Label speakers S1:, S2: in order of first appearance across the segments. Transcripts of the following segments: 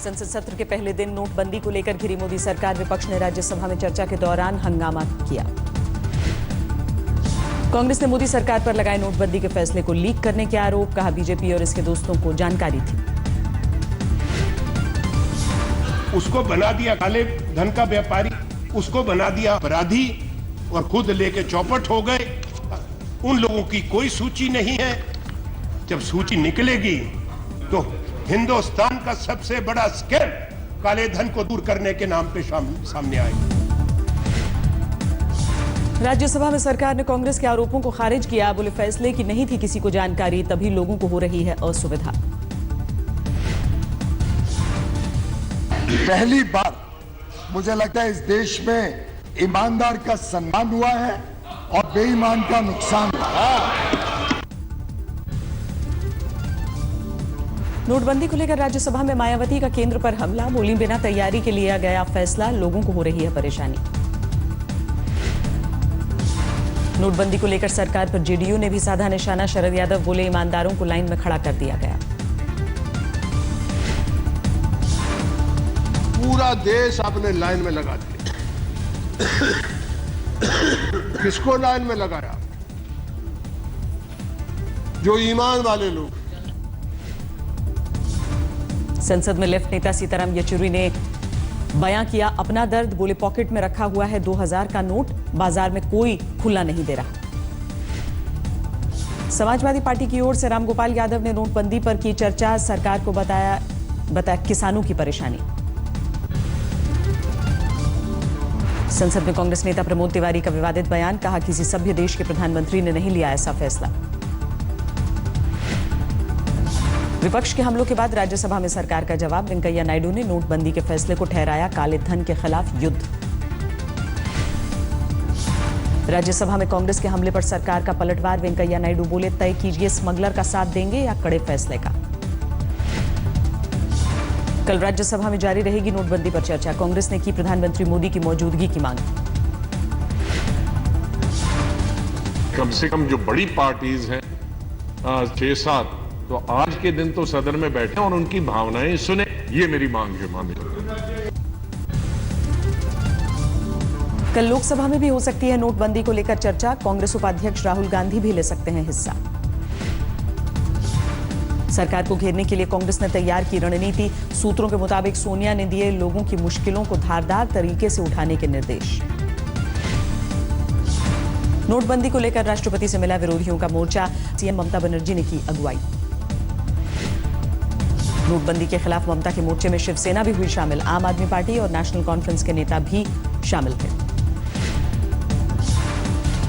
S1: संसद सत्र के पहले दिन नोटबंदी को लेकर घिरी मोदी सरकार। विपक्ष ने राज्यसभा में चर्चा के दौरान हंगामा किया। कांग्रेस ने मोदी सरकार पर लगाए नोटबंदी के फैसले को लीक करने के आरोप। कहा बीजेपी और इसके दोस्तों को जानकारी थी।
S2: उसको बना दिया काले धन का व्यापारी, उसको बना दिया अपराधी और खुद लेके चौपट हो गए। उन लोगों की कोई सूची नहीं है। जब सूची निकलेगी तो हिंदुस्तान का सबसे बड़ा स्कैम काले धन को दूर करने के नाम पे सामने आएगा।
S1: राज्यसभा में सरकार ने कांग्रेस के आरोपों को खारिज किया। बोले फैसले की नहीं थी किसी को जानकारी, तभी लोगों को हो रही है असुविधा।
S3: पहली बार मुझे लगता है इस देश में ईमानदार का सम्मान हुआ है और बेईमान का नुकसान हुआ।
S1: नोटबंदी को लेकर राज्यसभा में मायावती का केंद्र पर हमला। बोली बिना तैयारी के लिया गया फैसला, लोगों को हो रही है परेशानी। नोटबंदी को लेकर सरकार पर जेडीयू ने भी साधा निशाना। शरद यादव बोले ईमानदारों को लाइन में खड़ा कर दिया गया।
S2: पूरा देश आपने लाइन में लगा दिया। किसको लाइन में लगाया? जो ईमान वाले लोग।
S1: संसद में लेफ्ट नेता सीताराम येचुरी ने बयां किया अपना दर्द। बोले पॉकेट में रखा हुआ है 2000 का नोट, बाजार में कोई खुला नहीं दे रहा। समाजवादी पार्टी की ओर से रामगोपाल यादव ने नोटबंदी पर की चर्चा। सरकार को बताया किसानों की परेशानी। संसद में कांग्रेस नेता प्रमोद तिवारी का विवादित बयान। कहा किसी सभ्य देश के प्रधानमंत्री ने नहीं लिया ऐसा फैसला। विपक्ष के हमलों के बाद राज्यसभा में सरकार का जवाब। वेंकैया नायडू ने नोटबंदी के फैसले को ठहराया काले धन के खिलाफ युद्ध। राज्यसभा में कांग्रेस के हमले पर सरकार का पलटवार। वेंकैया नायडू बोले तय कीजिए स्मगलर का साथ देंगे या कड़े फैसले का। कल राज्यसभा में जारी रहेगी नोटबंदी पर चर्चा। कांग्रेस ने की प्रधानमंत्री मोदी की मौजूदगी की मांग।
S4: कम से कम जो बड़ी पार्टीज हैं 6-7, तो आज के दिन तो सदन में बैठे और उनकी भावनाएं सुने, ये मेरी मांग है माननीय।
S1: कल लोकसभा में भी हो सकती है नोटबंदी को लेकर चर्चा। कांग्रेस उपाध्यक्ष राहुल गांधी भी ले सकते हैं हिस्सा। सरकार को घेरने के लिए कांग्रेस ने तैयार की रणनीति। सूत्रों के मुताबिक सोनिया ने दिए लोगों की मुश्किलों को धारदार तरीके से उठाने के निर्देश। नोटबंदी को लेकर राष्ट्रपति से मिला विरोधियों का मोर्चा। सीएम ममता बनर्जी ने की अगुवाई। नोटबंदी के खिलाफ ममता के मोर्चे में शिवसेना भी हुई शामिल। आम आदमी पार्टी और नेशनल कॉन्फ्रेंस के नेता भी शामिल थे।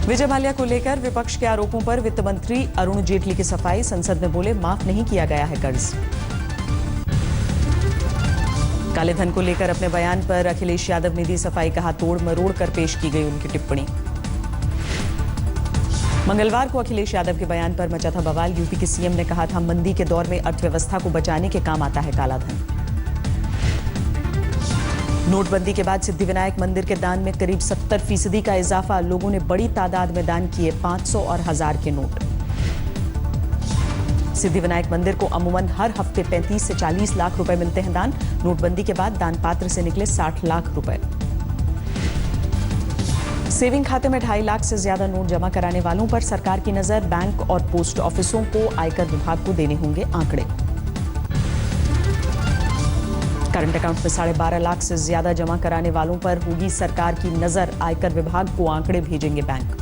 S1: विजय माल्या को लेकर विपक्ष के आरोपों पर वित्त मंत्री अरुण जेटली की सफाई। संसद में बोले माफ नहीं किया गया है कर्ज। काले धन को लेकर अपने बयान पर अखिलेश यादव ने दी सफाई। कहा तोड़ मरोड़ कर पेश की गई उनकी टिप्पणी। मंगलवार को अखिलेश यादव के बयान पर मचा था बवाल। यूपी के सीएम ने कहा था मंदी के दौर में अर्थव्यवस्था को बचाने के काम आता है काला धन। नोटबंदी के बाद सिद्धिविनायक मंदिर के दान में करीब 70% का इजाफा। लोगों ने बड़ी तादाद में दान किए 500 और 1000 के नोट। सिद्धिविनायक मंदिर को अमूमन हर हफ्ते 35 से 40 लाख रुपए मिलते हैं दान। नोटबंदी के बाद दान पात्र से निकले 60 लाख रुपए। सेविंग खाते में 2.5 लाख से ज्यादा नोट जमा कराने वालों पर सरकार की नजर। बैंक और पोस्ट ऑफिसों को आयकर विभाग को देने होंगे आंकड़े। करंट अकाउंट में 12.5 लाख से ज्यादा जमा कराने वालों पर होगी सरकार की नजर। आयकर विभाग को आंकड़े भेजेंगे बैंक।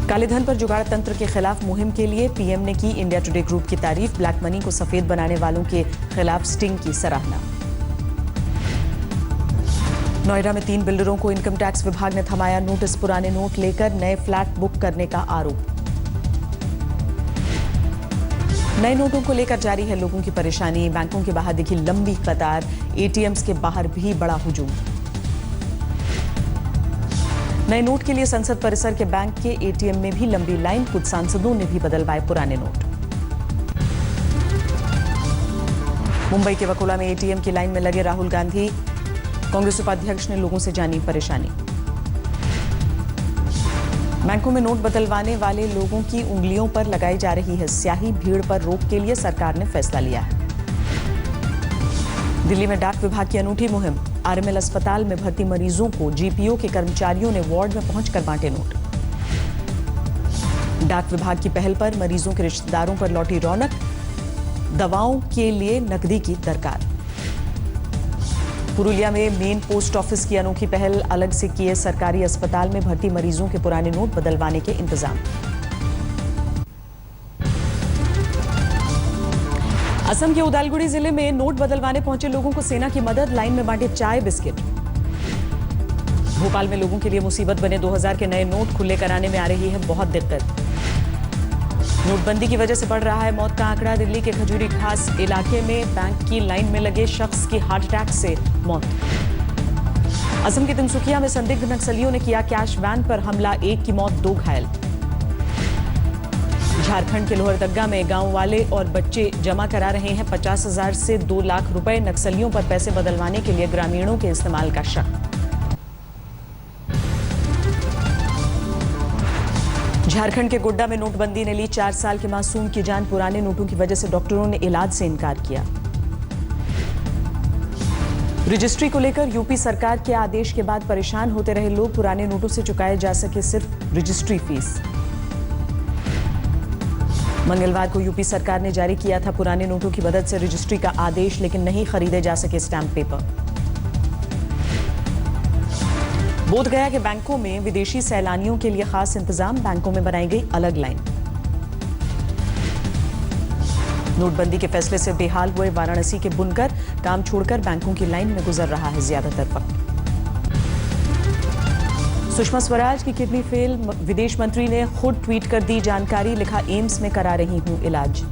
S1: काले धन पर जुगाड़ तंत्र के खिलाफ मुहिम के लिए पीएम ने की इंडिया टुडे ग्रुप की तारीफ। ब्लैक मनी को सफेद बनाने वालों के खिलाफ स्टिंग की सराहना। नोएडा में 3 बिल्डरों को इनकम टैक्स विभाग ने थमाया नोटिस। पुराने नोट लेकर नए फ्लैट बुक करने का आरोप। नए नोटों को लेकर जारी है लोगों की परेशानी। बैंकों के बाहर दिखी लंबी कतार। एटीएम्स के बाहर भी बड़ा हुजूम। नए नोट के लिए संसद परिसर के बैंक के एटीएम में भी लंबी लाइन। कुछ सांसदों ने भी बदलवाए पुराने नोट। मुंबई के वकोला में एटीएम की लाइन में लगे राहुल गांधी। कांग्रेस उपाध्यक्ष ने लोगों से जानी परेशानी। बैंकों में नोट बदलवाने वाले लोगों की उंगलियों पर लगाई जा रही है स्याही। भीड़ पर रोक के लिए सरकार ने फैसला लिया है। दिल्ली में डाक विभाग की अनूठी मुहिम। आरएमएल अस्पताल में भर्ती मरीजों को जीपीओ के कर्मचारियों ने वार्ड में पहुंचकर बांटे नोट। डाक विभाग की पहल पर मरीजों के रिश्तेदारों पर लौटी रौनक। दवाओं के लिए नकदी की दरकार। पुरुलिया में मेन पोस्ट ऑफिस की अनोखी पहल। अलग से किए सरकारी अस्पताल में भर्ती मरीजों के पुराने नोट बदलवाने के इंतजाम। असम के उदालगुड़ी जिले में नोट बदलवाने पहुंचे लोगों को सेना की मदद। लाइन में बांटे चाय बिस्किट। भोपाल में लोगों के लिए मुसीबत बने 2000 के नए नोट। खुले कराने में आ रही है बहुत दिक्कत। नोटबंदी की वजह से बढ़ रहा है मौत का आंकड़ा। दिल्ली के खजूरी खास इलाके में बैंक की लाइन में लगे शख्स की हार्ट अटैक से मौत। असम के तिनसुकिया में संदिग्ध नक्सलियों ने किया कैश वैन पर हमला। 1 की मौत, 2 घायल। झारखंड के लोहरदग्गा में गांव वाले और बच्चे जमा करा रहे हैं 50,000 से 2 लाख रुपए। नक्सलियों पर पैसे बदलवाने के लिए ग्रामीणों के इस्तेमाल का शक। झारखंड के गोड्डा में नोटबंदी ने ली 4 साल के मासूम की जान। पुराने नोटों की वजह से डॉक्टरों ने इलाज से इनकार किया। रजिस्ट्री को लेकर यूपी सरकार के आदेश के बाद परेशान होते रहे लोग। पुराने नोटों से चुकाए जा सके सिर्फ रजिस्ट्री फीस। मंगलवार को यूपी सरकार ने जारी किया था पुराने नोटों की मदद से रजिस्ट्री का आदेश, लेकिन नहीं खरीदे जा सके स्टैंप पेपर। बोधगया के बैंकों में विदेशी सैलानियों के लिए खास इंतजाम। बैंकों में बनाई गई अलग लाइन। नोटबंदी के फैसले से बेहाल हुए वाराणसी के बुनकर। काम छोड़कर बैंकों की लाइन में गुजर रहा है ज्यादातर वक्त। सुषमा स्वराज की किडनी फेल। विदेश मंत्री ने खुद ट्वीट कर दी जानकारी। लिखा, एम्स में करा रही हूं इलाज।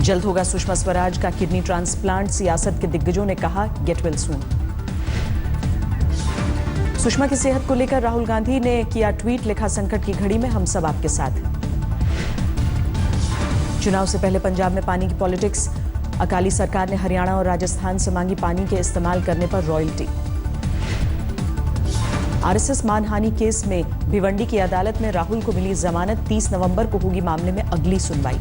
S1: जल्द होगा सुषमा स्वराज का किडनी ट्रांसप्लांट। सियासत के दिग्गजों ने कहा, गेट वेल सून। सुषमा की सेहत को लेकर राहुल गांधी ने किया ट्वीट। लिखा, संकट की घड़ी में हम सब आपके साथ हैं। चुनाव से पहले पंजाब में पानी की पॉलिटिक्स। अकाली सरकार ने हरियाणा और राजस्थान से मांगी पानी के इस्तेमाल करने पर रॉयल्टी। आरएसएस मानहानि केस में भिवंडी की अदालत में राहुल को मिली जमानत। 30 नवंबर को होगी मामले में अगली सुनवाई।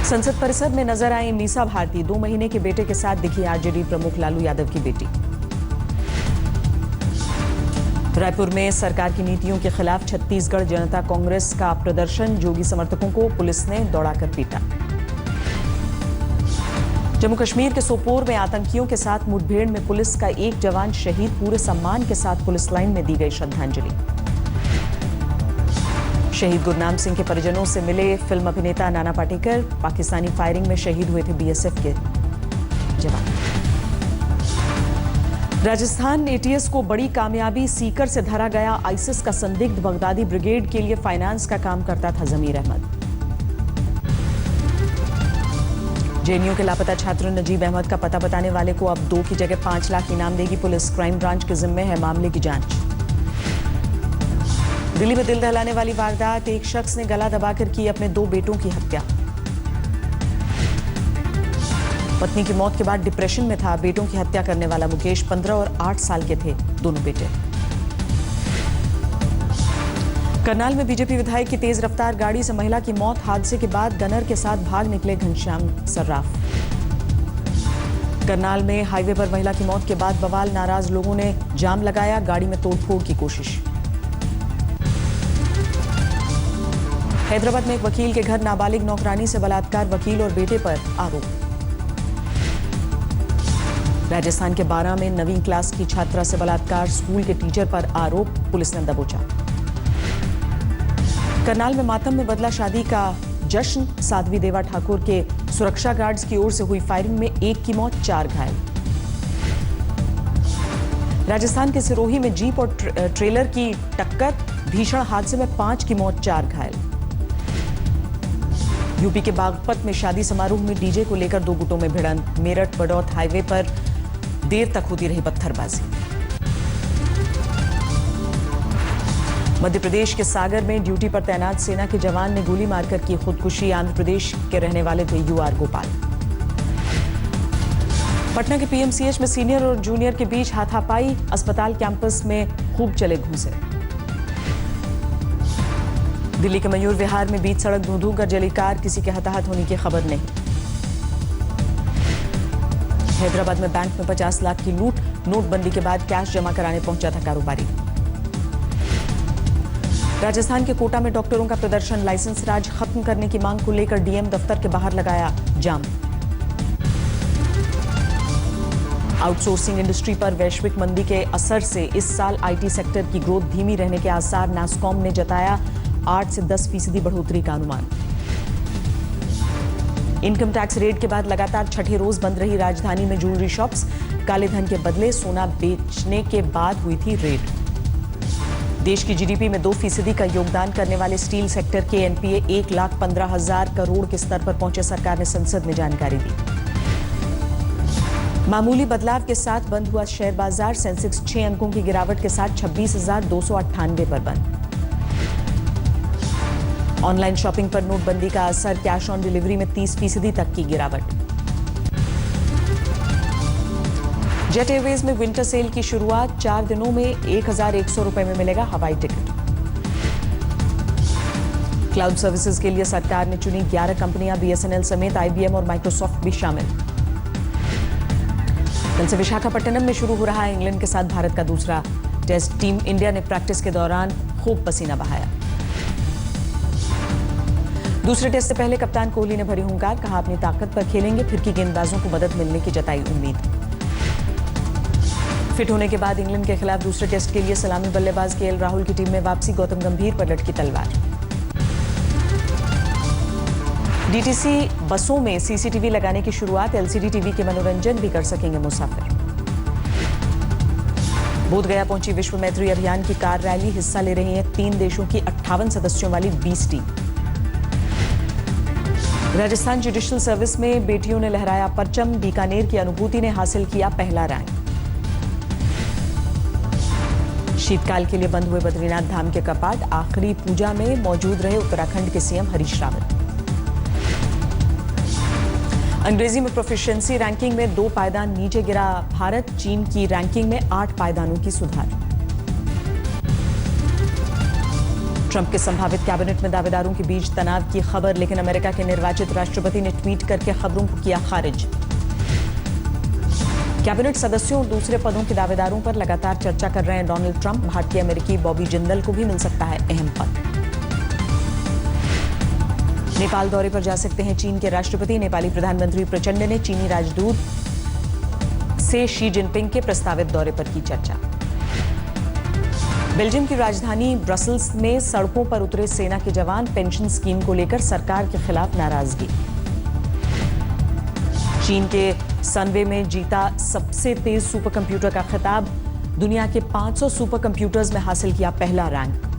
S1: संसद परिसर में नजर आई मीसा भारती। 2 महीने के बेटे के साथ दिखी आरजेडी प्रमुख लालू यादव की बेटी। रायपुर में सरकार की नीतियों के खिलाफ छत्तीसगढ़ जनता कांग्रेस का प्रदर्शन। जोगी समर्थकों को पुलिस ने दौड़ाकर पीटा। जम्मू कश्मीर के सोपोर में आतंकियों के साथ मुठभेड़ में पुलिस का एक जवान शहीद। पूरे सम्मान के साथ पुलिस लाइन में दी गई श्रद्धांजलि। शहीद गुरनाम सिंह के परिजनों से मिले फिल्म अभिनेता नाना पाटेकर। पाकिस्तानी फायरिंग में शहीद हुए थे बीएसएफ के जवान। राजस्थान एटीएस को बड़ी कामयाबी। सीकर से धरा गया आईसिस का संदिग्ध। बगदादी ब्रिगेड के लिए फाइनेंस का काम करता था जमीर अहमद। जेएनयू के लापता छात्र नजीब अहमद का पता बताने वाले को अब 2 की जगह 5 लाख इनाम देगी पुलिस। क्राइम ब्रांच के जिम्मे है मामले की जांच। दिल्ली में दिल दहलाने वाली वारदात। एक शख्स ने गला दबाकर की अपने 2 बेटों की हत्या। पत्नी की मौत के बाद डिप्रेशन में था। बेटों की हत्या करने वाला मुकेश 15 और 8 साल के थे दोनों बेटे। करनाल में बीजेपी विधायक की तेज रफ्तार गाड़ी से महिला की मौत। हादसे के बाद गनर के साथ भाग निकले घनश्याम सर्राफ। करनाल में हाईवे पर महिला की मौत के बाद बवाल। नाराज लोगों ने जाम लगाया। गाड़ी में तोड़फोड़ की कोशिश। हैदराबाद में एक वकील के घर नाबालिग नौकरानी से बलात्कार। वकील और बेटे पर आरोप। राजस्थान के 12 में 9वीं क्लास की छात्रा से बलात्कार। स्कूल के टीचर पर आरोप। पुलिस ने दबोचा। करनाल में मातम में बदला शादी का जश्न। साध्वी देवा ठाकुर के सुरक्षा गार्ड्स की ओर से हुई फायरिंग में 1 की मौत, 4 घायल। राजस्थान के सिरोही में जीप और ट्रेलर की टक्कर। भीषण हादसे में 5 की मौत, 4 घायल। यूपी के बागपत में शादी समारोह में डीजे को लेकर 2 गुटों में भिड़ंत। मेरठ बडौत हाईवे पर देर तक होती रही पत्थरबाजी। मध्य प्रदेश के सागर में ड्यूटी पर तैनात सेना के जवान ने गोली मारकर की खुदकुशी। आंध्र प्रदेश के रहने वाले थे यूआर गोपाल। पटना के पीएमसीएच में सीनियर और जूनियर के बीच हाथापाई। अस्पताल कैंपस में खूब चले घूंसे। दिल्ली के मयूर विहार में बीच सड़क धू कर जली कार, किसी के हताहत होने की खबर नहीं। हैदराबाद में बैंक में 50 लाख की लूट, नोटबंदी के बाद कैश जमा कराने पहुंचा था कारोबारी। राजस्थान के कोटा में डॉक्टरों का प्रदर्शन, लाइसेंस राज खत्म करने की मांग को लेकर डीएम दफ्तर के बाहर लगाया जाम। आउटसोर्सिंग इंडस्ट्री पर वैश्विक मंदी के असर से इस साल आईटी सेक्टर की ग्रोथ धीमी रहने के आसार, नास्कॉम ने जताया 8 से 10% बढ़ोतरी का अनुमान। इनकम टैक्स रेड के बाद लगातार छठे रोज बंद रही राजधानी में ज्वेलरी शॉप्स, काले धन के बदले सोना बेचने के बाद हुई थी रेड। देश की जीडीपी में 2% का योगदान करने वाले स्टील सेक्टर के एनपीए 1,15,000 करोड़ के स्तर पर पहुंचे, सरकार ने संसद में जानकारी दी। मामूली बदलाव के साथ बंद हुआ शेयर बाजार, सेंसेक्स 6 अंकों की गिरावट के साथ 26,298 पर बंद। ऑनलाइन शॉपिंग पर नोटबंदी का असर, कैश ऑन डिलीवरी में 30% तक की गिरावट। जेट एयरवेज में विंटर सेल की शुरुआत, 4 दिनों में 1,100 रुपए में मिलेगा हवाई टिकट। क्लाउड सर्विसेज के लिए सरकार ने चुनी 11 कंपनियां, बीएसएनएल समेत आईबीएम और माइक्रोसॉफ्ट भी शामिल। कल से विशाखापट्टनम में शुरू हो रहा है इंग्लैंड के साथ भारत का दूसरा टेस्ट। टीम इंडिया ने प्रैक्टिस के दौरान खूब पसीना बहाया। दूसरे टेस्ट से पहले कप्तान कोहली ने भरी हुंकार, कहा अपनी ताकत पर खेलेंगे, फिरकी गेंदबाजों को मदद मिलने की जताई उम्मीद। फिट होने के बाद इंग्लैंड के खिलाफ दूसरे टेस्ट के लिए सलामी बल्लेबाज केएल राहुल की टीम में वापसी, गौतम गंभीर पर लटकी तलवार। डीटीसी बसों में सीसीटीवी लगाने की शुरुआत, एलसीडी टीवी के मनोरंजन भी कर सकेंगे मुसाफिर। बोधगया पहुंची विश्व मैत्री अभियान की कार रैली, हिस्सा ले रही है 3 देशों की 58 सदस्यों वाली 20 टीम। राजस्थान जुडिशियल सर्विस में बेटियों ने लहराया परचम, बीकानेर की अनुभूति ने हासिल किया पहला रैंक। शीतकाल के लिए बंद हुए बद्रीनाथ धाम के कपाट, आखिरी पूजा में मौजूद रहे उत्तराखंड के सीएम हरीश रावत। अंग्रेजी में प्रोफिशिएंसी रैंकिंग में 2 पायदान नीचे गिरा भारत, चीन की रैंकिंग में 8 पायदानों की सुधार। ट्रंप के संभावित कैबिनेट में दावेदारों के बीच तनाव की खबर, लेकिन अमेरिका के निर्वाचित राष्ट्रपति ने ट्वीट करके खबरों को किया खारिज। कैबिनेट सदस्यों और दूसरे पदों के दावेदारों पर लगातार चर्चा कर रहे हैं डोनाल्ड ट्रंप। भारतीय अमेरिकी बॉबी जिंदल को भी मिल सकता है अहम पद। नेपाल दौरे पर जा सकते हैं चीन के राष्ट्रपति, नेपाली प्रधानमंत्री प्रचंड ने चीनी राजदूत से शी जिनपिंग के प्रस्तावित दौरे पर की चर्चा। बेल्जियम की राजधानी ब्रसल्स में सड़कों पर उतरे सेना के जवान, पेंशन स्कीम को लेकर सरकार के खिलाफ नाराजगी। चीन के सनवे में जीता सबसे तेज सुपर कंप्यूटर का खिताब, दुनिया के 500 सुपर कंप्यूटर्स में हासिल किया पहला रैंक।